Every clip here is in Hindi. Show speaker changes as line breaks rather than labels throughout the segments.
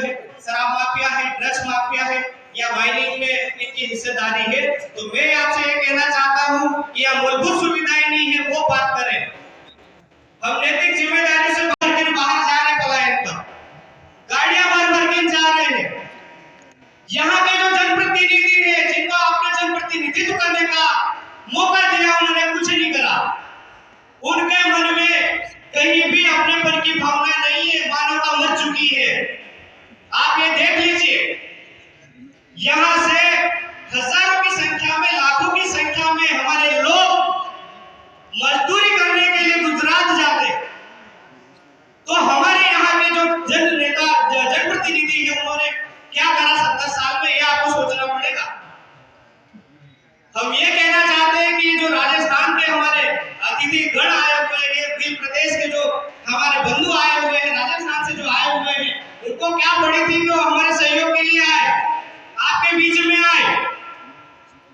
शराब माफिया है, ड्रग्स माफिया है या माइनिंग में इनकी हिस्सेदारी है। तो मैं आपसे ये कहना चाहता हूँ कि यह मूलभूत सुविधाएं नहीं है, वो बात करें। हम नैतिक जिम्मेदारी से बाहर जा रहे, पलायन का गाड़ियां भर के जा रहे हैं। यहाँ के जो जनप्रतिनिधि है, जिनको आपने जनप्रतिनिधित्व करने का मौका दिया, उन्होंने कुछ नहीं करा। उनके मन में कहीं भी अपनेपन की भावना नहीं है, मानवता मर चुकी है। आप ये देख लीजिए, यहाँ से हजारों की संख्या में, लाखों की संख्या में हमारे लोग मजदूरी करने के लिए गुजरात जाते। तो हमारे यहाँ के जो जन नेता, जनप्रतिनिधि है, उन्होंने क्या करा 70 साल में, ये आपको सोचना पड़ेगा। हम ये कहना चाहते हैं कि जो राजस्थान के हमारे अतिथि गण आए हुए हैं, भील प्रदेश के जो हमारे बंधु आए हुए हैं, राजस्थान से जो आए हुए हैं, उनको क्या पड़ी थी कि वो हमारे सहयोग के लिए आए, आपके बीच में आए,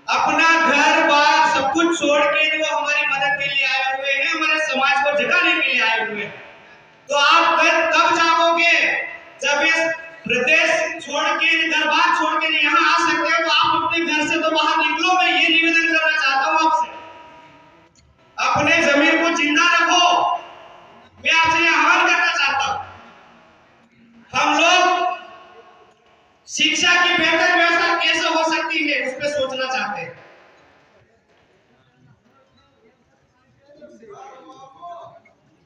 अपना घर बार सब कुछ छोड़ के वो हमारी मदद के लिए आए हुए हैं, हमारे समाज को जगाने के लिए आए हुए हैं। तो आप कब जाओगे? जब इस प्रदेश छोड़ के, घर बार छोड़ के यहाँ आ सकते हो, तो आप अपने घर से तो बाहर निकलो। मैं ये निवेदन करना चाहता हूँ आपसे, अपने जमीन को जिंदा रखो। मैं आपसे यह आह्वान करना चाहता हूँ। हम लोग शिक्षा की बेहतर व्यवस्था कैसे हो सकती है, उस पर सोचना चाहते हैं।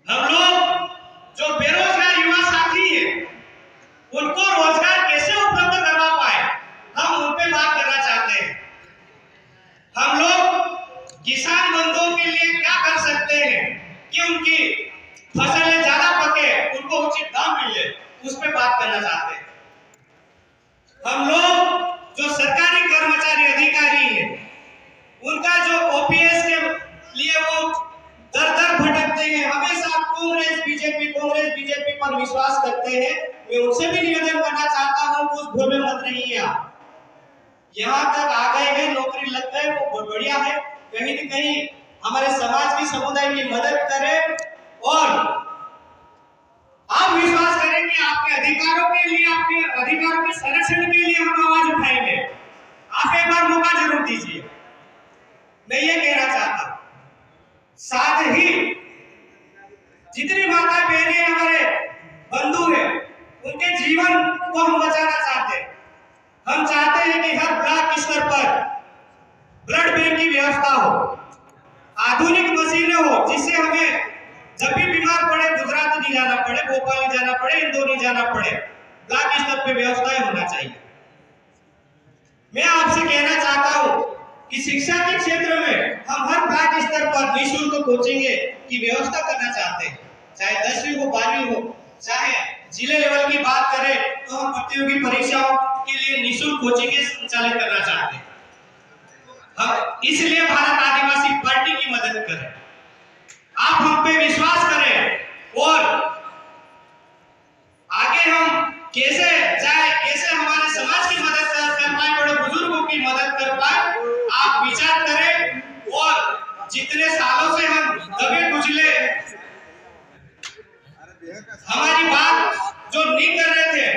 हम लोग जो बेरोजगार युवा साथी है, उनको रोजगार कैसे उपलब्ध करवा पाए, हम उन पे बात करना चाहते हैं। हम लोग किसान बंधुओं के लिए क्या कर सकते हैं कि उनकी फसलें ज्यादा पके, उनको उचित दाम मिले, उस पे बात करना चाहते हैं। हम लोग जो सरकारी कर्मचारी अधिकारी हैं, उनका जो ओपीएस के लिए वो दर दर भटकते हैं, हमेशा कांग्रेस बीजेपी पर विश्वास करते हैं। मैं उनसे भी निवेदन करना चाहता हूं कि उस भूल में मत रहिए। आप यहाँ तक आ गए हैं, नौकरी लग गए, वो बहुत बढ़िया है। कहीं न कहीं हमारे समाज की, समुदाय की मदद करें और आप विश्वास करें कि आपके अधिकारों के लिए, आपके अधिकारों के संरक्षण के लिए हम आवाज उठाएंगे। आप एक बार मौका जरूर दीजिए, मैं ये कहना चाहता हूं। साथ ही जितनी माता बहनें हमारे बंधु हैं, उनके जीवन को हम बचाना चाहते हैं। हम चाहते हैं कि हर ब्लॉक स्तर पर ब्लड बैंक की व्यवस्था हो, आधुनिक मशीनें हो, जिससे हमें जब भी बीमार पड़े गुजरात नहीं जाना पड़े, भोपाल नहीं जाना पड़े, इंदौर नहीं जाना पड़े। ब्लॉक स्तर पर व्यवस्थाएं होना चाहिए। मैं आपसे कहना चाहता हूं कि शिक्षा के क्षेत्र में हम हर ब्लॉक स्तर पर निःशुल्क कोचिंग की व्यवस्था करना चाहते हैं। चाहे 10वीं हो, 12वीं हो, चाहे जिले लेवल की बात करें तो हम प्रतियोगी परीक्षाओं के लिए निःशुल्क कोचिंग संचालित करना चाहते हैं। हम इसलिए भारत आदिवासी पार्टी की मदद करें, आप हम पे विश्वास करें और आगे हम कैसे जाए, कैसे हमारे समाज की मदद कर पाए, बड़े बुजुर्गों की मदद कर पाए, आप विचार करें। और जितने सालों से हम दबे कुचले, हमारी बात जो नहीं कर रहे थे,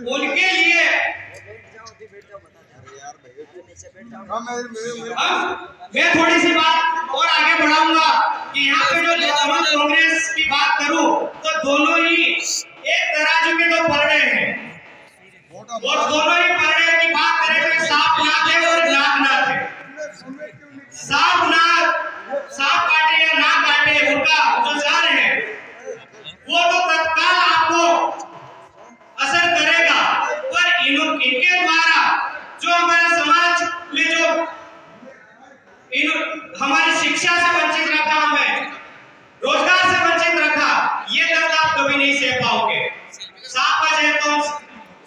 उनके लिए मैं थोड़ी सी बात और आगे बढ़ाऊंगा कि यहाँ पे जो तृणमूल कांग्रेस की बात करूं तो दोनों ही एक तराजू के दो पलड़े हैं, और दोनों ही पलड़े की बात करें तो सांप नाक है और नाक नाक है। सांप काटे या नाक काटे, उनका जो जार है वो तो तत्काल आपको असर करेगा, पर इनके द्वारा जो हमारे समाज में जो हमारी शिक्षा से वंचित रखा, हमें रोजगार से वंचित रखा, ये दर्द आप कभी नहीं सह पाओगे। सांप का जहर तो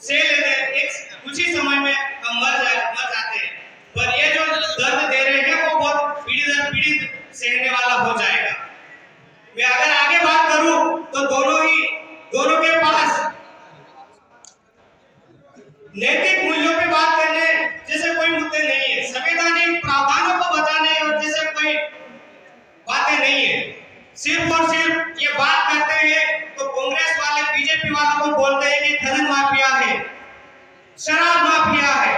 सह लेते हैं, एक कुछ ही समय में हम मर जाते हैं, पर ये जो दर्द दे रहे हैं वो बहुत पीढ़ी दर पीढ़ी सहने वाला हो जाएगा। मैं अगर आगे बात करूं तो दोनों के पास नैतिक मूल्यों पे बात करने जैसे कोई मुद्दे नहीं है, संवैधानिक प्रावधानों को बचाने और जैसे कोई बातें नहीं है। सिर्फ और सिर्फ ये बात करते हैं तो कांग्रेस वाले बीजेपी वालों को बोलते हैं शराब माफिया है,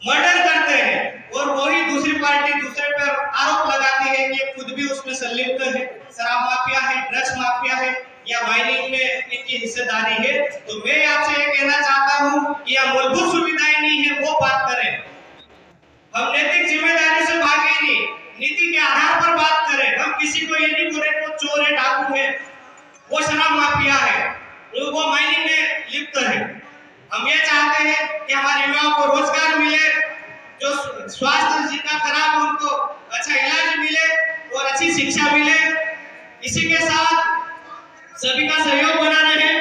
मर्डर करते हैं, और वही दूसरी पार्टी दूसरे पर आरोप लगाती है कि खुद भी उसमें संलिप्त है, शराब माफिया है, ड्रग्स माफिया है, या माइनिंग में इनकी हिस्सेदारी है। तो मैं आपसे ये कहना चाहता हूं कि यह मूलभूत सुविधाएं नहीं है, वो बात करें। हम नैतिक जिम्मेदारी से भागे नहीं, नीति के आधार पर बात करें। हम किसी को ये नहीं बोले वो चोर है, डाकू है, वो शराब माफिया है, वो माइनिंग में लिप्त है। हम ये चाहते हैं कि हमारे युवाओं को रोजगार मिले, जो स्वास्थ्य जिनका खराब है उनको अच्छा इलाज मिले और अच्छी शिक्षा मिले। इसी के साथ सभी का सहयोग बना रहे।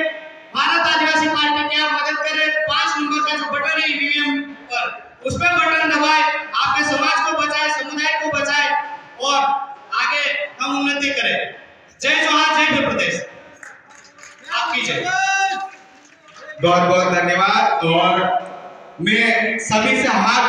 भारत आदिवासी पार्टी की आप मदद करें। 5 नंबर का जो बटन है ईवीएम पर, उस पर बटन दबाए, आपके समाज को बचाए, समुदाय को बचाए और आगे हम उन्नति करें। जय जोहार, जय मध्य प्रदेश। आपकी जय।
बहुत बहुत धन्यवाद। और मैं सभी से हाथ